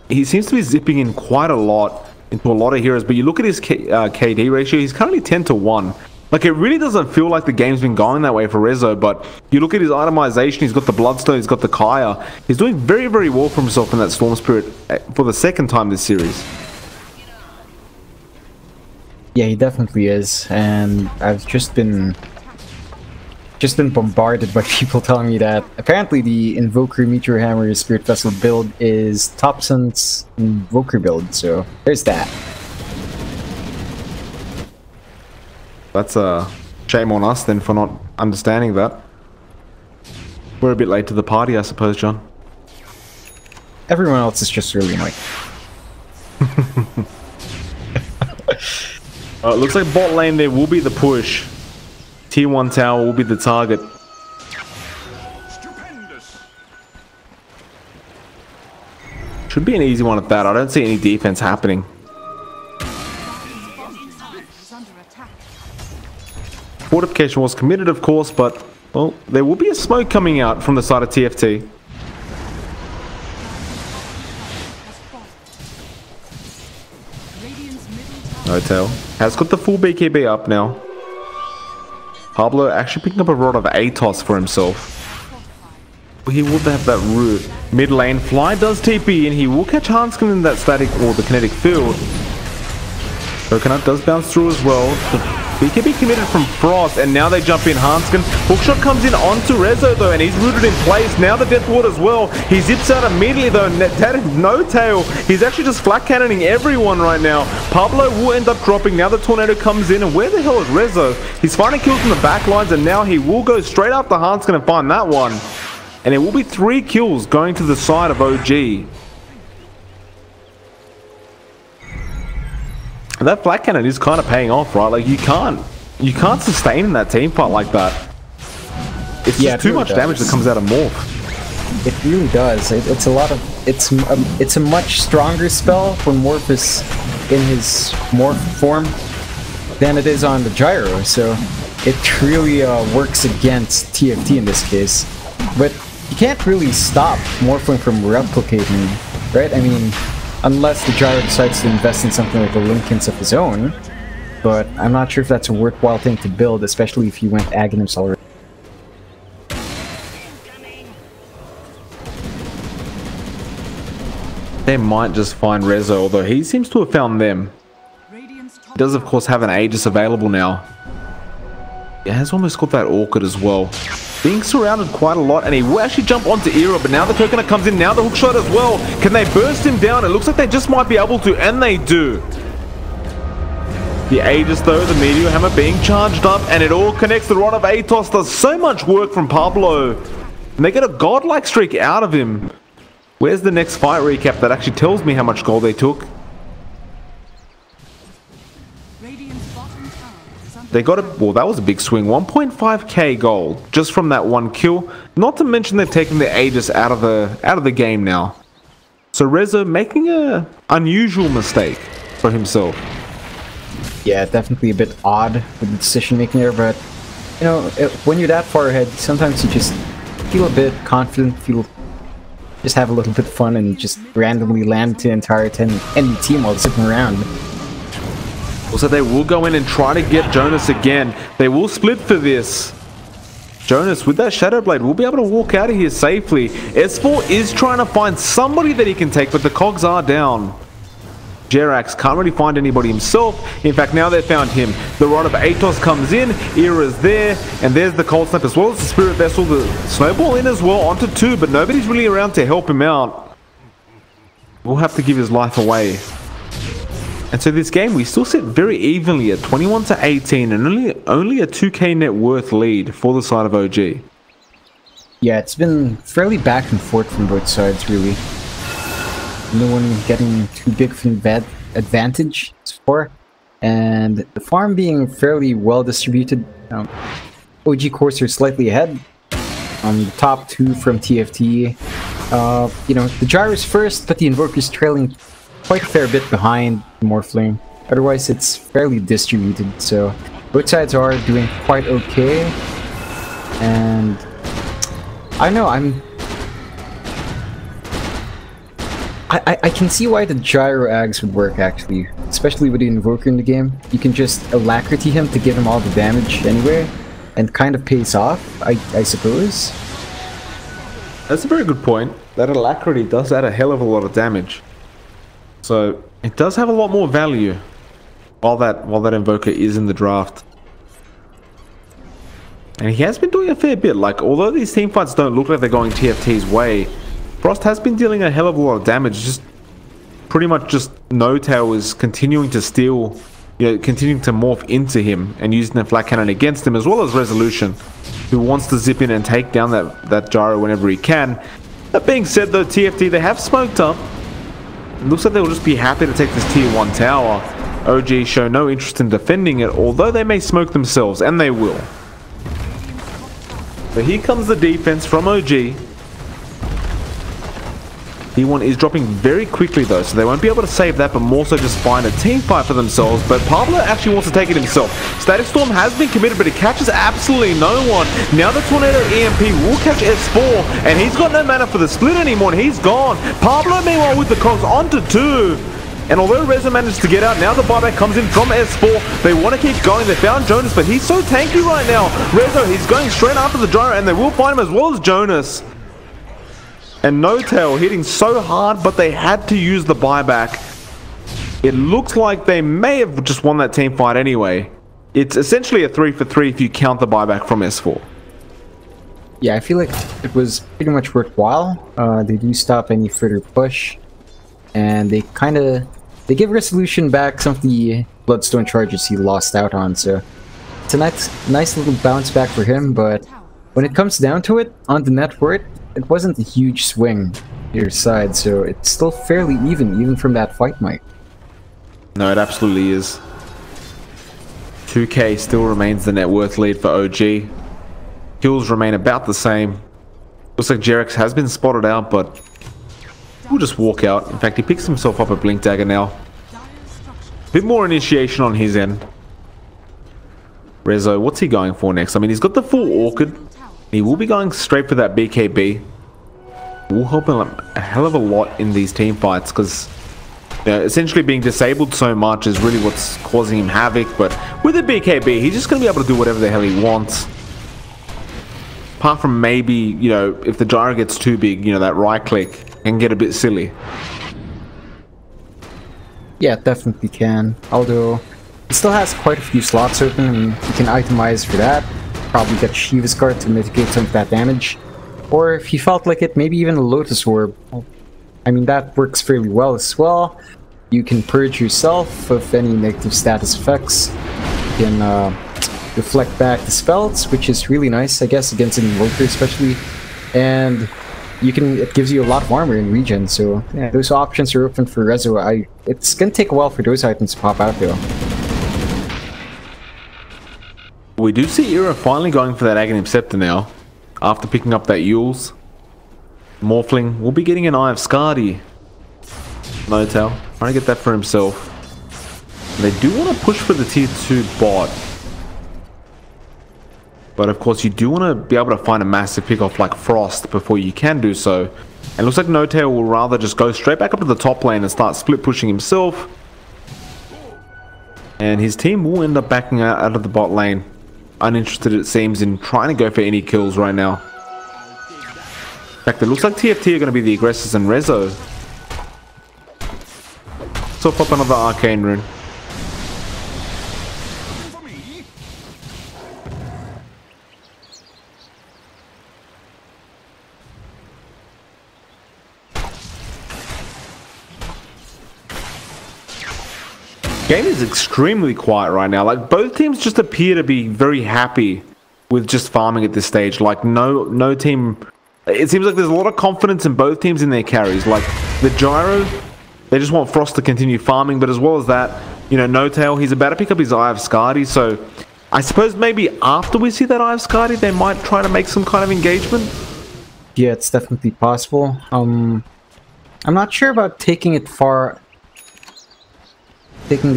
He seems to be zipping in quite a lot into a lot of heroes, but you look at his KD ratio, he's currently 10 to 1. Like, it really doesn't feel like the game's been going that way for Rezo, but you look at his itemization, he's got the Bloodstone, he's got the Kaya. He's doing very, very well for himself in that Storm Spirit for the second time this series. Yeah, he definitely is, and I've just been bombarded by people telling me that apparently the Invoker Meteor Hammer Spirit Vessel build is Thompson's Invoker build, so there's that. That's a shame on us then for not understanding that. We're a bit late to the party, I suppose, John. Everyone else is just really annoying. It looks like bot lane there will be the push. Tier 1 tower will be the target. Should be an easy one at that. I don't see any defense happening. Fortification was committed, of course, but, well, there will be a smoke coming out from the side of TFT. Hotel has got the full BKB up now. Pablo actually picking up a rod of Atos for himself. He would have that root. Mid lane, Fly does TP and he will catch Hanskin in that static or the kinetic field. Coconut does bounce through as well. BKB committed from Frost and now they jump in. Hanskin. Hookshot comes in onto Rezo though and he's rooted in place. Now the Death Ward as well. He zips out immediately though. No tail. He's actually just flat cannoning everyone right now. Pablo will end up dropping. Now the Tornado comes in and where the hell is Rezo? He's finding kills from the back lines and now he will go straight after Hanskin and find that one. And it will be 3 kills going to the side of OG. And that flat cannon is kind of paying off, right? Like you can't sustain in that team fight like that. It's just too much damage that comes out of Morph. It really does. It's a much stronger spell when Morph is in his Morph form than it is on the Gyro. So it really works against TFT in this case. But you can't really stop Morphling from replicating, right? I mean, unless the Gyro decides to invest in something like the Linkins of his own. But I'm not sure if that's a worthwhile thing to build, especially if you went Aghanim's already. They might just find Rezo, although he seems to have found them. He does, of course, have an Aegis available now. He has almost got that Orchid as well. Being surrounded quite a lot, and he will actually jump onto Era, but now the Coconut comes in, now the Hookshot as well. Can they burst him down? It looks like they just might be able to, and they do. The Aegis though, the Meteor Hammer being charged up, and it all connects. The Rod of Atos does so much work from Pablo. And they get a godlike streak out of him. Where's the next fight recap that actually tells me how much gold they took? They got a, well, that was a big swing. 1.5k gold just from that one kill. Not to mention they've taken the Aegis out of the game now. So Rezo making a unusual mistake for himself. Yeah, definitely a bit odd with the decision making there, but you know, when you're that far ahead, sometimes you just feel a bit confident, just have a little bit of fun and just randomly land to the entire enemy team while sitting around. Also, they will go in and try to get Jonas again. They will split for this. Jonas, with that Shadow Blade, will be able to walk out of here safely. S4 is trying to find somebody that he can take, but the cogs are down. Jerax can't really find anybody himself. In fact, now they've found him. The Rod of Atos comes in, Era's there, and there's the Cold Snap as well as the Spirit Vessel. The Snowball in as well, onto 2, but nobody's really around to help him out. We'll have to give his life away. And so this game, we still sit very evenly at 21 to 18 and only a 2k net worth lead for the side of OG. Yeah, it's been fairly back and forth from both sides, really. No one getting too big of an advantage so far. And the farm being fairly well distributed. OG Courser slightly ahead. The top 2 from TFT. You know, the Gyro's first, but the Invoker's trailing quite a fair bit behind Morphling. Otherwise, it's fairly distributed, so both sides are doing quite okay. And I know I can see why the Gyro Ags would work actually, especially with the Invoker in the game. You can just Alacrity him to give him all the damage anyway, and kind of pays off, I suppose. That's a very good point. That Alacrity does add a hell of a lot of damage. So it does have a lot more value while that Invoker is in the draft. And he has been doing a fair bit. Like, although these team fights don't look like they're going TFT's way, Frost has been dealing a hell of a lot of damage. Just pretty much just No Tail is continuing to steal, you know, continuing to morph into him and using the flat cannon against him, as well as Resolution, who wants to zip in and take down that Gyro whenever he can. That being said though, TFT, they have smoked up. It looks like they'll just be happy to take this tier 1 tower. OG show no interest in defending it, although they may smoke themselves, and they will. So here comes the defense from OG. D1 is dropping very quickly though, so they won't be able to save that, but more so just find a team fight for themselves. But Pablo actually wants to take it himself. Static Storm has been committed, but he catches absolutely no one. Now the Tornado EMP will catch S4, and he's got no mana for the split anymore, and he's gone. Pablo, meanwhile, with the cogs onto 2. And although Reza managed to get out, now the buyback comes in from S4. They want to keep going. They found Jonas, but he's so tanky right now. Reza, he's going straight after the gyro, and they will find him as well as Jonas. And No-Tail hitting so hard, but they had to use the buyback. It looks like they may have just won that team fight anyway. It's essentially a 3-for-3 if you count the buyback from S4. Yeah, I feel like it was pretty much worthwhile. They do stop any further push. And they give Resolution back some of the Bloodstone charges he lost out on. So it's a nice little bounce back for him. But when it comes down to it, on the net worth, it wasn't a huge swing either side, so it's still fairly even from that fight, Mike. No, it absolutely is. 2k still remains the net worth lead for OG. Kills remain about the same. Looks like Jerex has been spotted out, but we'll just walk out. In fact, he picks himself up a Blink Dagger now. A bit more initiation on his end. Rezo, what's he going for next? I mean, he's got the full Orchid. He will be going straight for that BKB. Will help him a hell of a lot in these team fights, because essentially being disabled so much is really what's causing him havoc. But with a BKB, he's just going to be able to do whatever the hell he wants. Apart from maybe, if the gyro gets too big, that right click can get a bit silly. Yeah, it definitely can. Although, it still has quite a few slots open, and you can itemize for that. Probably get Shiva's card to mitigate some of that damage. Or if you felt like it, maybe even a Lotus Orb. I mean, that works fairly well as well. You can purge yourself of any negative status effects. You can reflect back the spells, which is really nice, I guess, against an Invoker especially. And it gives you a lot of armor in regen, so yeah, those options are open for Rezo. It's gonna take a while for those items to pop out though. We do see Ira finally going for that Aghanim Scepter now, after picking up that Yules. Morphling will be getting an Eye of Skadi. No-Tail trying to get that for himself. And they do want to push for the tier 2 bot. But of course you do want to be able to find a massive pick-off like Frost before you can do so. And it looks like No-Tail will rather just go straight back up to the top lane and start split pushing himself. And his team will end up backing out of the bot lane. Uninterested, it seems, in trying to go for any kills right now. In fact, it looks like TFT are going to be the aggressors, and Rezo. So pop another Arcane Rune. Game is extremely quiet right now. Like, both teams just appear to be very happy with just farming at this stage. Like, no team... It seems like there's a lot of confidence in both teams in their carries. Like, the Gyro, they just want Frost to continue farming, but as well as that, No-Tail, he's about to pick up his Eye of Skadi, so I suppose maybe after we see that Eye of Skadi, they might try to make some kind of engagement. Yeah, it's definitely possible. I'm not sure about taking the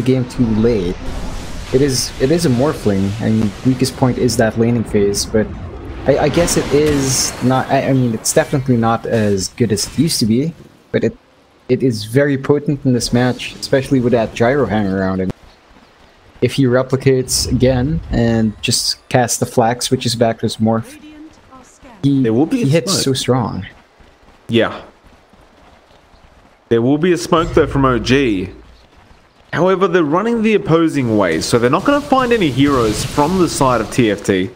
game too late. It is a Morphling. I mean, weakest point is that laning phase, but I guess it is not. I mean, it's definitely not as good as it used to be, but it is very potent in this match, especially with that gyro hanging around him. If he replicates again and just casts the flag, switches back to his morph, he hits so strong. Yeah. There will be a smoke though from OG. However, they're running the opposing way, so they're not going to find any heroes from the side of TFT.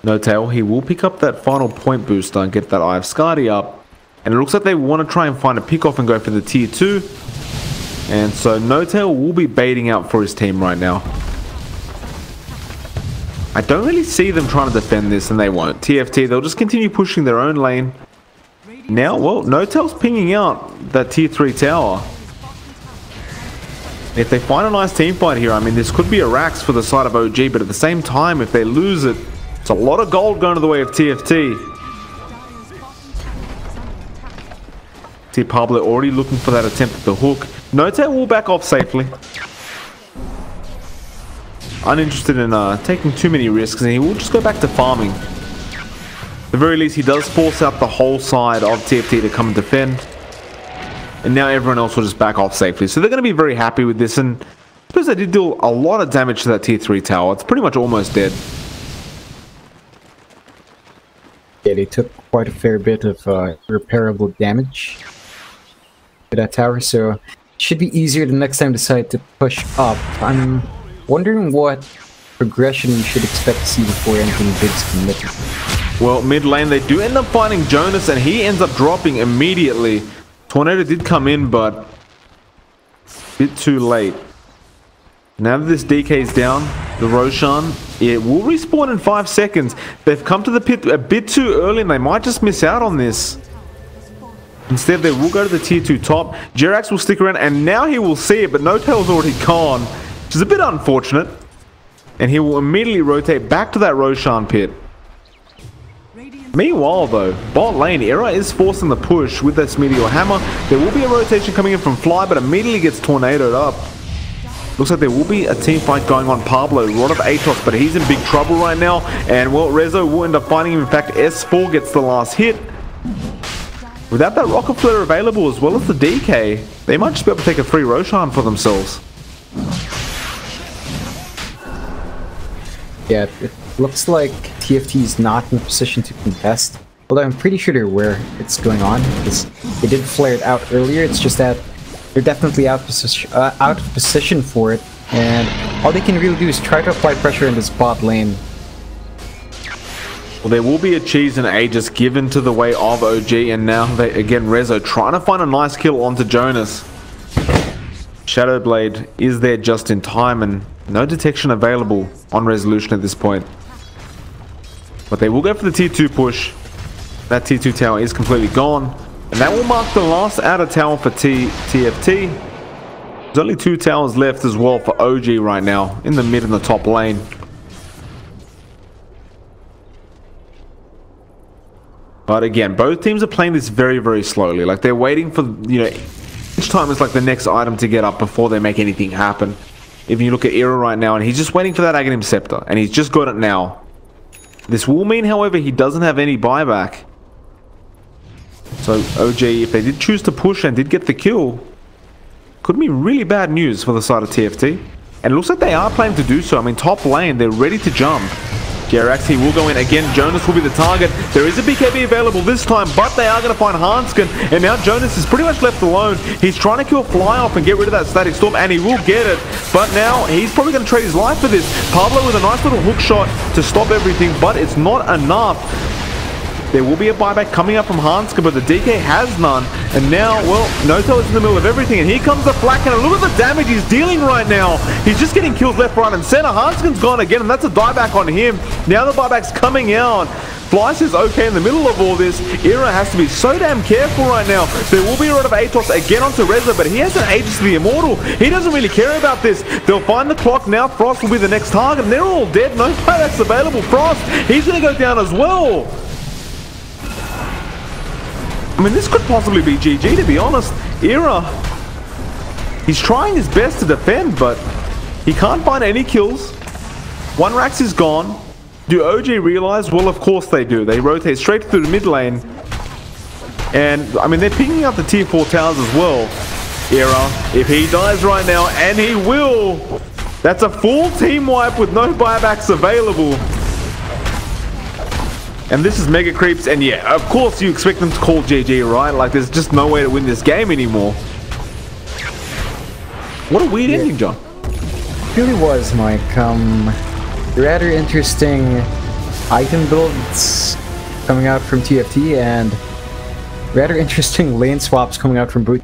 No-Tail, he will pick up that final point booster and get that Eye of Skadi up. And it looks like they want to try and find a pick-off and go for the tier 2. And so No-Tail will be baiting out for his team right now. I don't really see them trying to defend this, and they won't. TFT, they'll just continue pushing their own lane. Now, well, No-Tail's pinging out that tier 3 tower. If they find a nice team fight here, I mean, this could be a Rax for the side of OG, but at the same time, if they lose it, it's a lot of gold going to the way of TFT. See Pablo already looking for that attempt at the hook. Note will back off safely. Uninterested in taking too many risks, and he will just go back to farming. At the very least, he does force out the whole side of TFT to come and defend. And now everyone else will just back off safely. So they're going to be very happy with this. And I suppose they did deal a lot of damage to that tier 3 tower. It's pretty much almost dead. Yeah, they took quite a fair bit of repairable damage to that tower. So it should be easier the next time they decide to push up. I'm wondering what progression we should expect to see before anything big's committed. Well, mid lane, they do end up finding Jonas, and he ends up dropping immediately. Tornado did come in, but a bit too late. Now that this DK is down, the Roshan, it will respawn in 5 seconds. They've come to the pit a bit too early, and they might just miss out on this. Instead, they will go to the tier 2 top. Jerax will stick around, and now he will see it, but No-Tail's already gone, which is a bit unfortunate. And he will immediately rotate back to that Roshan pit. Meanwhile, though, bot lane, Era is forcing the push with this Meteor Hammer. There will be a rotation coming in from Fly, but immediately gets tornadoed up. Looks like there will be a team fight going on. Pablo, Rod of Atos, but he's in big trouble right now. And, well, Rezo will end up finding him. In fact, S4 gets the last hit. Without that Rocket Flare available, as well as the DK, they might just be able to take a free Roshan for themselves. Yeah, it looks like TFT is not in a position to contest. Although I'm pretty sure they're aware it's going on, because they did flare it out earlier. It's just that they're definitely out of position for it, and all they can really do is try to apply pressure in this bot lane. Well, there will be a cheese and Aegis given to the way of OG, and now they again Rezo trying to find a nice kill onto Jonas. Shadowblade is there just in time, and no detection available on resolution at this point. But they will go for the tier 2 push. That tier 2 tower is completely gone. And that will mark the last outer tower for TFT. There's only 2 towers left as well for OG right now, in the mid and the top lane. But again, both teams are playing this very, very slowly. Like, they're waiting for, you know, each time is like the next item to get up before they make anything happen. If you look at Era right now, and he's just waiting for that Aghanim Scepter, and he's just got it now. This will mean, however, he doesn't have any buyback. So OG, if they did choose to push and did get the kill, could be really bad news for the side of TFT. And it looks like they are planning to do so. I mean, top lane, they're ready to jump. Jerax, he will go in again. Jonas will be the target. There is a BKB available this time, but they are going to find Hanskin. And now Jonas is pretty much left alone. He's trying to kill Fly off and get rid of that Static Storm, and he will get it. But now he's probably going to trade his life for this. Pablo with a nice little hook shot to stop everything, but it's not enough. There will be a buyback coming up from Hanskin, but the DK has none. And now, well, No-Tail is in the middle of everything. And here comes the Flacken. And look at the damage he's dealing right now. He's just getting kills left, right, and center. Hanskin's gone again, and that's a dieback on him. Now the buyback's coming out. Fly is okay in the middle of all this. Era has to be so damn careful right now. There will be a lot of Atos again onto Reza, but he has an Aegis to the Immortal. He doesn't really care about this. They'll find the clock now. Frost will be the next target, and they're all dead. No buybacks available. Frost, he's going to go down as well. I mean, this could possibly be GG, to be honest. Era, he's trying his best to defend, but he can't find any kills. One Rax is gone. Do OG realize? Well, of course they do. They rotate straight through the mid lane. And, I mean, they're picking up the tier 4 towers as well. Era, if he dies right now, and he will, that's a full team wipe with no buybacks available. And this is Mega Creeps, and yeah, of course you expect them to call GG, right? Like, there's just no way to win this game anymore. What a weird ending, John. It really was, Mike. Rather interesting item builds coming out from TFT, and rather interesting lane swaps coming out from both